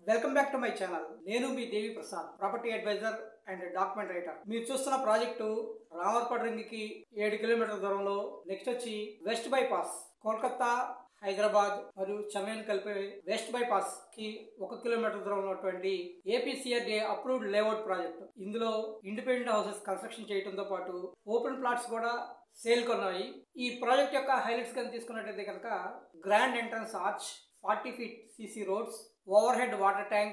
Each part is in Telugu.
Welcome back to my channel. నేను మీ Devi Prasad, property adviser and document writer. మీరు చూస్తున్న ప్రాజెక్టు రామర్పడ్ రింగ్ కి 7 కిలోమీటర్ల దూరంలో. నెక్స్ట్ వచ్చి వెస్ట్ బైపాస్, కోల్కతా, హైదరాబాద్ మరియు చెన్నైని కలిపే వెస్ట్ బైపాస్ కి 1 కిలోమీటర్ దూరంలో ఉన్నటువంటి ఏపీసీఆర్డీఏ అప్రూవ్డ్ లేఅవుట్ ప్రాజెక్ట్. ఇందులో ఇండిపెండెంట్ హౌసెస్ కన్స్ట్రక్షన్ చేయడంతో పాటు ఓపెన్ ప్లాట్స్ కూడా సేల్ కొన్నాయి. ఈ ప్రాజెక్ట్ యొక్క హైలైట్స్ కనుక తీసుకున్నట్టయితే కనుక grand entrance arch, 40 feet CC roads, overhead water tank,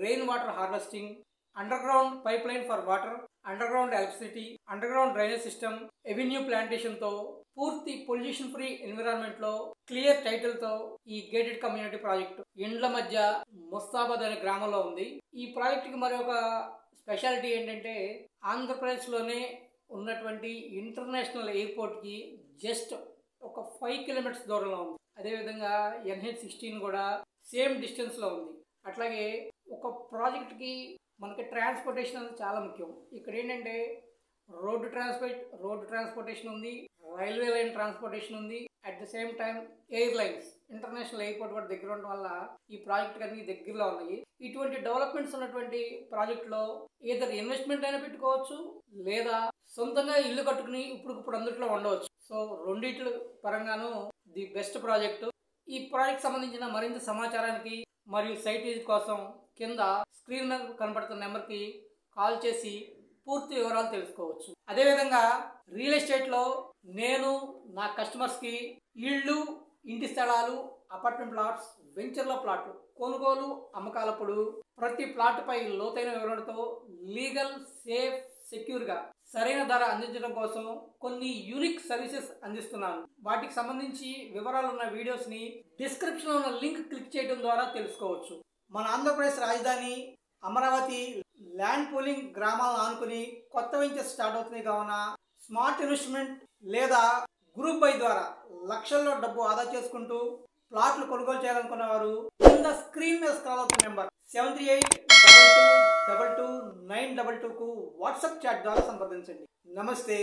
rain water harvesting, underground pipeline for water, underground electricity, underground drainage system, avenue plantation తో పూర్తి పొల్యూషన్ ఫ్రీ ఎన్విరాన్మెంట్ లో క్లియర్ టైటిల్ తో ఈ గేటెడ్ కమ్యూనిటీ ప్రాజెక్ట్ ఇండ్ల మధ్య ముస్తాబాద్ అనే గ్రామంలో ఉంది. ఈ ప్రాజెక్ట్ కి మరి ఒక స్పెషాలిటీ ఏంటంటే ఆంధ్రప్రదేశ్ లోనే ఉన్నటువంటి ఇంటర్నేషనల్ ఎయిర్పోర్ట్ కి జస్ట్ ఒక 5 kilometers దూరంలో ఉంది. అదేవిధంగా NH16 కూడా సేమ్ డిస్టెన్స్ లో ఉంది. అట్లాగే ఒక ప్రాజెక్ట్ కి మనకి ట్రాన్స్పోర్టేషన్ అనేది చాలా ముఖ్యం. ఇక్కడ ఏంటంటే రోడ్డు ట్రాన్స్పోర్టేషన్ ఉంది, రైల్వే లైన్ ట్రాన్స్పోర్టేషన్ ఉంది, at the same time airlines, international airport కూడా దగ్గర ఉండడం వల్ల ఈ ప్రాజెక్ట్ అన్ని దగ్గరలో ఉన్నాయి. ఇటువంటి డెవలప్మెంట్స్ ఉన్నటువంటి ప్రాజెక్టులో ఏదైనా ఇన్వెస్ట్మెంట్ అయినా పెట్టుకోవచ్చు, లేదా సొంతంగా ఇల్లు కట్టుకుని ఇప్పుడు అందుట్లో ఉండవచ్చు. సో రెండిట్ల పరంగాను ది బెస్ట్ ప్రాజెక్టు. ఈ ప్రాజెక్ట్ సంబంధించిన మరింత సమాచారానికి మరియు సైట్ విజిట్ కోసం కింద స్క్రీన్ మీద కనబడుతున్న నెంబర్కి కాల్ చేసి పూర్తి వివరాలు తెలుసుకోవచ్చు. అదేవిధంగా రియల్ ఎస్టేట్లో నేను నా కస్టమర్స్కి ఇళ్ళు, ఇంటి స్థలాలు, అపార్ట్మెంట్ ప్లాట్స్, వెంచర్ల ప్లాట్లు కొనుగోలు, అమ్మకాలప్పుడు ప్రతి ప్లాట్పై లోతైన వివరణతో లీగల్, సేఫ్, సెక్యూర్గా సరైన ధర అందించడం కోసం కొన్ని యూనిక్ సర్వీసెస్ అందిస్తున్నాను. వాటికి సంబంధించి వివరాలు ఉన్న వీడియోస్ని డిస్క్రిప్షన్లో ఉన్న లింక్ క్లిక్ చేయడం ద్వారా తెలుసుకోవచ్చు. మన ఆంధ్రప్రదేశ్ రాజధాని అమరావతి ల్యాండ్ పూలింగ్ గ్రామాలను ఆనుకుని కొత్త వెంచర్స్ స్టార్ట్ అవుతున్నాయి. కావున స్మార్ట్ ఇన్వెస్ట్మెంట్ లేదా గ్రూప్ బై ద్వారా లక్షల్లో డబ్బు ఆదా చేసుకుంటూ ప్లాట్లు కొనుగోలు చేయాలనుకున్న వారు కింద స్క్రీన్ మీద స్క్రాల్ అవుతున్న నెంబర్ 7382222922కు వాట్సాప్ చాట్ ద్వారా సంప్రదించండి. నమస్తే.